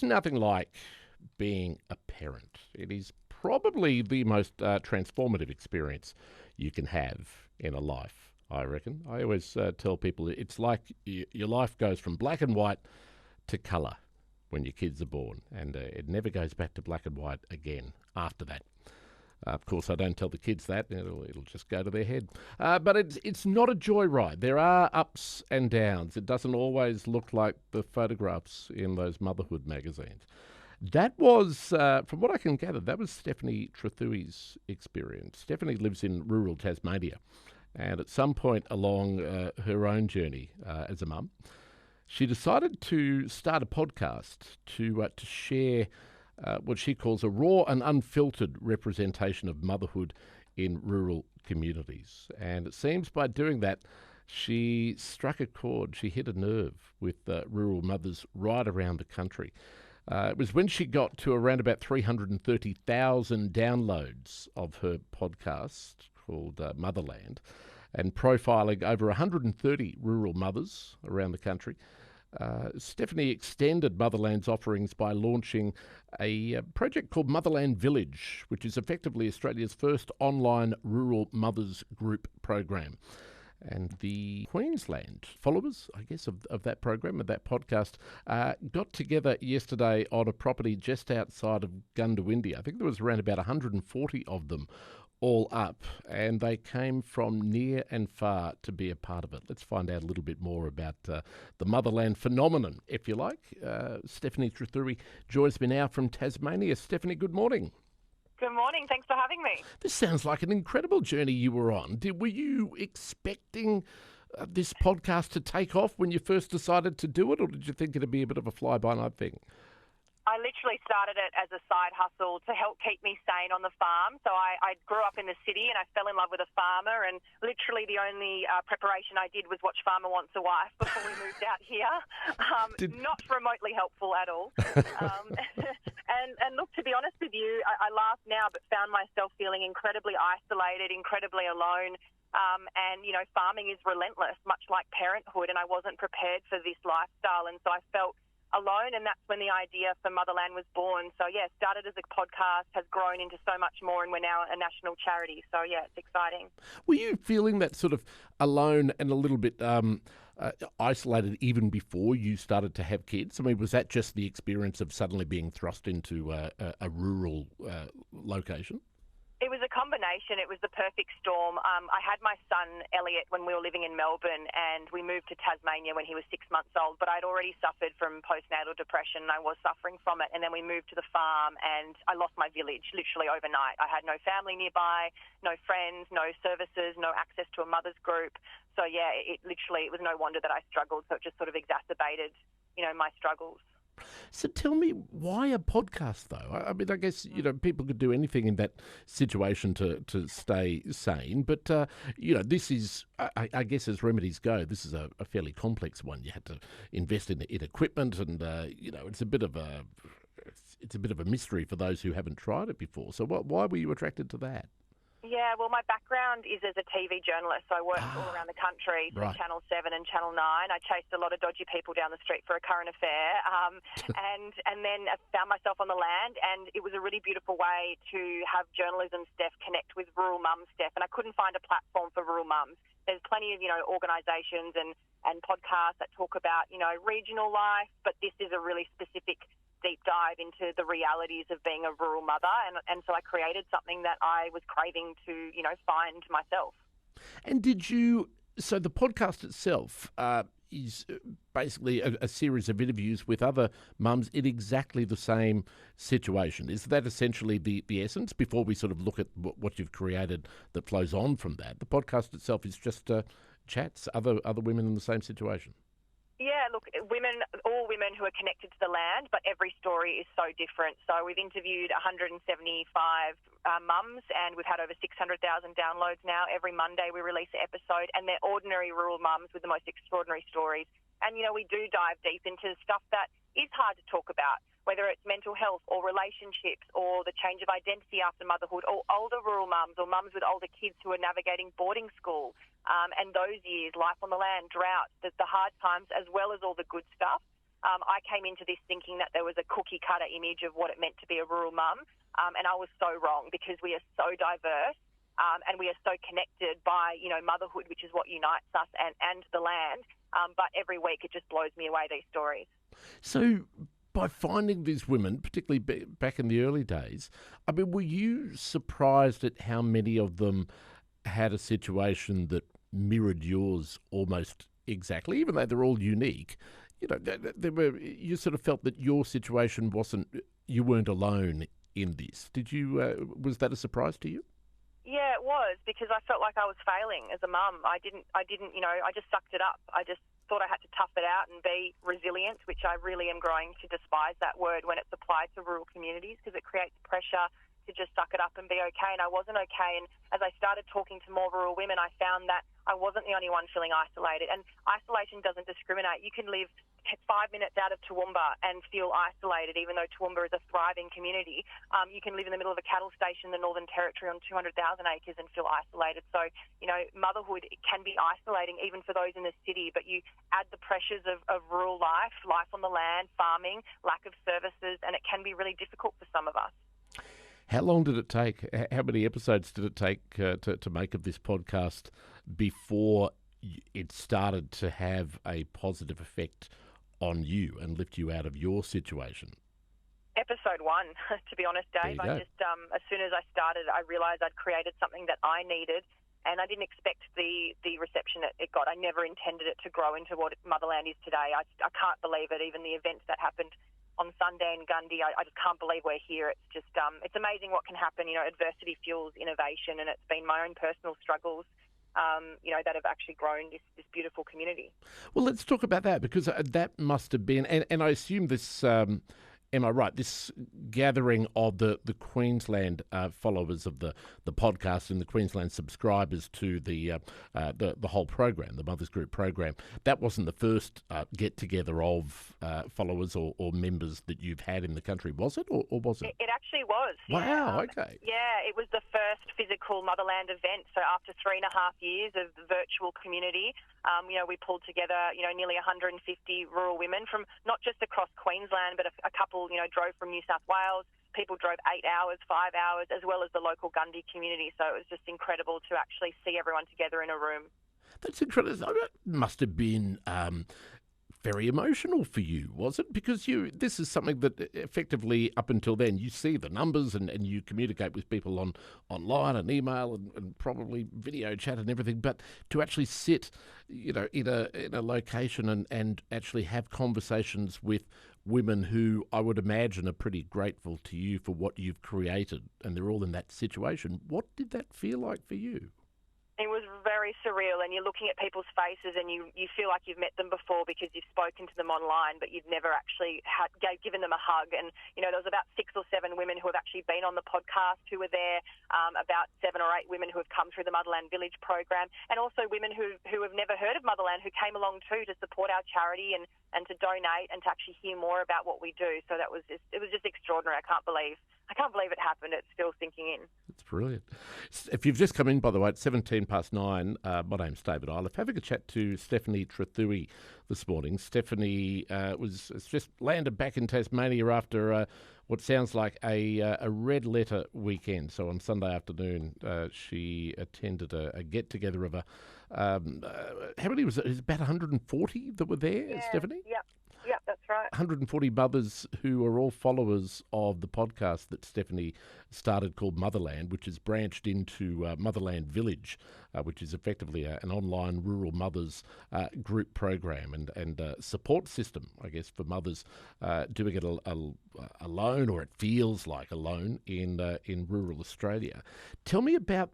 nothing like being a parent. It is probably the most transformative experience you can have in a life, I reckon. I always tell people it's like your life goes from black and white to colour when your kids are born, and it never goes back to black and white again after that. Of course, I don't tell the kids that. It'll just go to their head. But it's not a joyride. There are ups and downs. It doesn't always look like the photographs in those motherhood magazines. That was, from what I can gather, that was Stephanie Trethewey's experience. Stephanie lives in rural Tasmania, and at some point along her own journey as a mum, she decided to start a podcast to share what she calls a raw and unfiltered representation of motherhood in rural communities. And it seems by doing that, she struck a chord, she hit a nerve with rural mothers right around the country. It was when she got to around about 330,000 downloads of her podcast called Motherland, and profiling over 130 rural mothers around the country. Stephanie extended Motherland's offerings by launching a project called Motherland Village, which is effectively Australia's first online rural mothers group program. And the Queensland followers, I guess, of that program, of that podcast, got together yesterday on a property just outside of Goondiwindi. I think there was around about 140 of them all up, and they came from near and far to be a part of it. Let's find out a little bit more about the Motherland phenomenon, if you like. Stephanie Trethewey joins me now from Tasmania. Stephanie, good morning. Good morning. Thanks for having me. This sounds like an incredible journey you were on. Were you expecting this podcast to take off when you first decided to do it, or did you think it'd be a bit of a fly-by-night thing? I literally started it as a side hustle to help keep me sane on the farm. So I grew up in the city and I fell in love with a farmer, and literally the only preparation I did was watch Farmer Wants a Wife before we moved out here. Not remotely helpful at all. And look, to be honest with you, I laugh now but found myself feeling incredibly isolated, incredibly alone. And, you know, farming is relentless, much like parenthood, and I wasn't prepared for this lifestyle. And so I felt alone, and that's when the idea for Motherland was born. So, yeah, started as a podcast, has grown into so much more, and we're now a national charity. So, yeah, it's exciting. Were you feeling that sort of alone and a little bit isolated even before you started to have kids? I mean, was that just the experience of suddenly being thrust into a rural location? It was a combination. It was the perfect storm. I had my son, Elliot, when we were living in Melbourne, and we moved to Tasmania when he was 6 months old, but I'd already suffered from postnatal depression, and I was suffering from it. And then we moved to the farm, and I lost my village literally overnight. I had no family nearby, no friends, no services, no access to a mother's group. So, yeah, it was no wonder that I struggled. So it just sort of exacerbated, you know, my struggles. So tell me, why a podcast, though? I mean, I guess, you know, people could do anything in that situation to stay sane. But, you know, this is, I guess as remedies go, this is a fairly complex one. You had to invest in equipment and, you know, it's a bit of a mystery for those who haven't tried it before. So why were you attracted to that? Yeah, well, my background is as a TV journalist. So I worked all around the country from Channel 7 and Channel 9. I chased a lot of dodgy people down the street for a current affair, and then I found myself on the land, and it was a really beautiful way to have journalism, Steph, connect with rural mums, Steph, and I couldn't find a platform for rural mums. There's plenty of, you know, organisations and podcasts that talk about, you know, regional life, but this is a really specific deep dive into the realities of being a rural mother, and so I created something that I was craving to, you know, find myself. And so the podcast itself is basically a series of interviews with other mums in exactly the same situation. Is that essentially the essence, before we sort of look at what you've created that flows on from that? The podcast itself is just chats, other women in the same situation. Yeah, look, all women who are connected to the land, but every story is so different. So we've interviewed 175 mums, and we've had over 600,000 downloads now. Every Monday we release an episode, and they're ordinary rural mums with the most extraordinary stories. And, you know, we do dive deep into stuff that is hard to talk about, whether it's mental health or relationships or the change of identity after motherhood, or older rural mums or mums with older kids who are navigating boarding school. And those years, life on the land, drought, the hard times, as well as all the good stuff. I came into this thinking that there was a cookie-cutter image of what it meant to be a rural mum, and I was so wrong because we are so diverse. And we are so connected by, motherhood, which is what unites us and the land. But every week it just blows me away, these stories. So by finding these women, particularly back in the early days, I mean, were you surprised at how many of them had a situation that mirrored yours almost exactly, even though they're all unique? You sort of felt that your situation you weren't alone in this. Was that a surprise to you? Yeah, it was, because I felt like I was failing as a mum. I just sucked it up. I just thought I had to tough it out and be resilient, which I really am growing to despise that word when it's applied to rural communities, because it creates pressure to just suck it up and be okay. And I wasn't okay. And as I started talking to more rural women, I found that I wasn't the only one feeling isolated. And isolation doesn't discriminate. You can live 5 minutes out of Toowoomba and feel isolated, even though Toowoomba is a thriving community. You can live in the middle of a cattle station in the Northern Territory on 200,000 acres and feel isolated. So, motherhood can be isolating even for those in the city, but you add the pressures of rural life on the land, farming, lack of services, and it can be really difficult for some of us. How long did it take? How many episodes did it take to make of this podcast before it started to have a positive effect on you and lift you out of your situation? Episode 1, to be honest, Dave. I just, as soon as I started, I realised I'd created something that I needed, and I didn't expect the reception it got. I never intended it to grow into what Motherland is today. I can't believe it. Even the events that happened on Sunday in Goondiwindi, I just can't believe we're here. It's just, it's amazing what can happen. Adversity fuels innovation, and it's been my own personal struggles that have actually grown this beautiful community. Well, let's talk about that, because that must have been, and I assume this, am I right, this gathering of the Queensland followers of the podcast and the Queensland subscribers to the whole program, the Mothers Group program, that wasn't the first get-together of followers or members that you've had in the country, was it, or was it? It actually was. Wow, okay. Yeah, it was the first physical Motherland event. So after 3.5 years of the virtual community, we pulled together, nearly 150 rural women from not just across Queensland, but a couple, drove from New South Wales. People drove 8 hours, 5 hours, as well as the local Goondiwindi community. So it was just incredible to actually see everyone together in a room. That's incredible. That must have been very emotional for you, was it? Because this is something that effectively, up until then, you see the numbers and you communicate with people online and email and probably video chat and everything. But to actually sit, in a location and actually have conversations with women who I would imagine are pretty grateful to you for what you've created, and they're all in that situation. What did that feel like for you? It was very surreal, and you're looking at people's faces and you feel like you've met them before because you've spoken to them online, but you've never actually given them a hug. And, there was about 6 or 7 women who have actually been on the podcast who were there, about 7 or 8 women who have come through the Motherland Village program, and also women who have never heard of Motherland who came along too to support our charity and to donate and to actually hear more about what we do. So it was just extraordinary. I can't believe it happened. It's still sinking in. It's brilliant. If you've just come in, by the way, it's 9:17. My name's David Iliff. Having a chat to Stephanie Trethewey this morning. Stephanie has just landed back in Tasmania after what sounds like a red letter weekend. So on Sunday afternoon, she attended a get-together of how many was it? It was about 140 that were there, yeah, Stephanie? Yep, that's right. 140 mothers who are all followers of the podcast that Stephanie started called Motherland, which is branched into Motherland Village, which is effectively an online rural mothers group program and support system, I guess, for mothers doing it alone, or it feels like alone, in rural Australia. Tell me about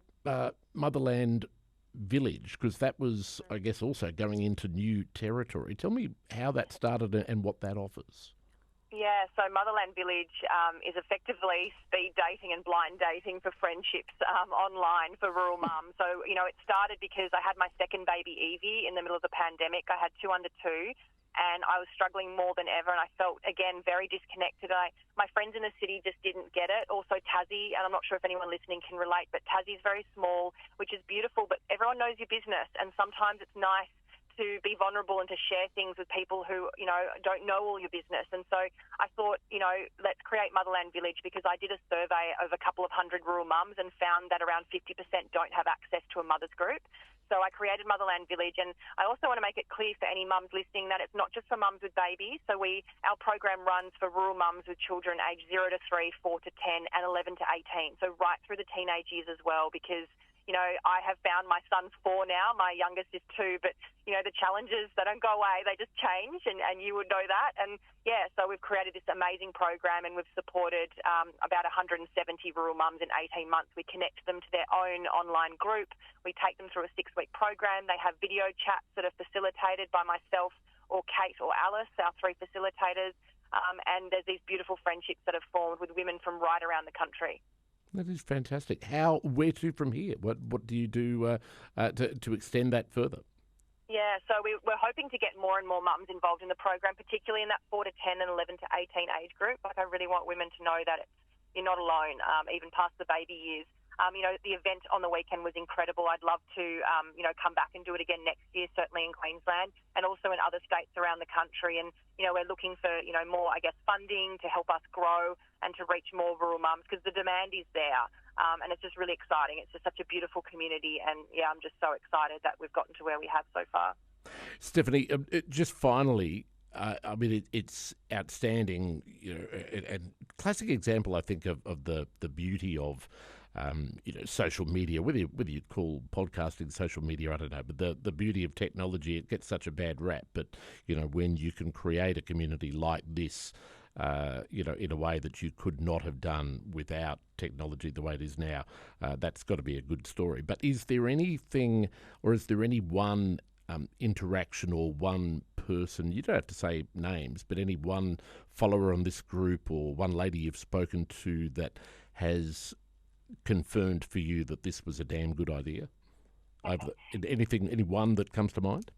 Motherland Village, because that was, I guess, also going into new territory. Tell me how that started and what that offers. Yeah, so Motherland Village is effectively speed dating and blind dating for friendships online for rural mums. So, it started because I had my second baby, Evie, in the middle of the pandemic. I had 2 under 2. And I was struggling more than ever, and I felt, again, very disconnected. My friends in the city just didn't get it. Also Tassie, and I'm not sure if anyone listening can relate, but Tassie is very small, which is beautiful, but everyone knows your business, and sometimes it's nice to be vulnerable and to share things with people who, don't know all your business. And so I thought, let's create Motherland Village, because I did a survey of a couple of hundred rural mums and found that around 50% don't have access to a mother's group. So I created Motherland Village, and I also want to make it clear for any mums listening that it's not just for mums with babies. So our program runs for rural mums with children aged 0 to 3, 4 to 10, and 11 to 18. So right through the teenage years as well, because I have found my son's 4 now, my youngest is 2, but, the challenges, they don't go away, they just change, and you would know that. And, so we've created this amazing program, and we've supported about 170 rural mums in 18 months. We connect them to their own online group. We take them through a 6-week program. They have video chats that are facilitated by myself or Kate or Alice, our 3 facilitators, and there's these beautiful friendships that have formed with women from right around the country. That is fantastic. Where to from here? What do you do to extend that further? Yeah, so we're hoping to get more and more mums involved in the program, particularly in that 4 to 10 and 11 to 18 age group. Like, I really want women to know that you're not alone, even past the baby years. The event on the weekend was incredible. I'd love to, come back and do it again next year, certainly in Queensland and also in other states around the country. And, we're looking for, more, funding to help us grow and to reach more rural mums, because the demand is there. And it's just really exciting. It's just such a beautiful community. And, I'm just so excited that we've gotten to where we have so far. Stephanie, just finally, it's outstanding, and classic example, I think, of the beauty of social media, whether you call podcasting social media, I don't know, but the beauty of technology, it gets such a bad rap. But, when you can create a community like this, in a way that you could not have done without technology the way it is now, that's got to be a good story. But is there anything, or is there any one interaction or one person, you don't have to say names, but any one follower on this group or one lady you've spoken to that has confirmed for you that this was a damn good idea? Any one that comes to mind?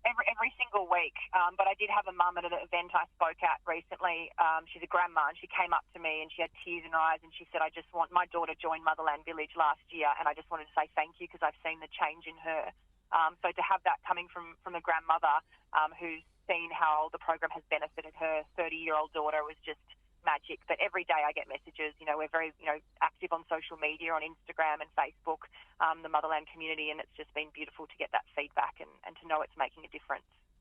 Every single week. But I did have a mum at an event I spoke at recently. She's a grandma, and she came up to me and she had tears in her eyes, and she said, my daughter joined Motherland Village last year, and I just wanted to say thank you because I've seen the change in her. So to have that coming from a grandmother who's seen how the program has benefited her 30-year-old daughter was just magic. But every day I get messages. We're very active on social media, on Instagram and Facebook, the Motherland community, and it's just been beautiful to get that feedback and to know it's making a difference.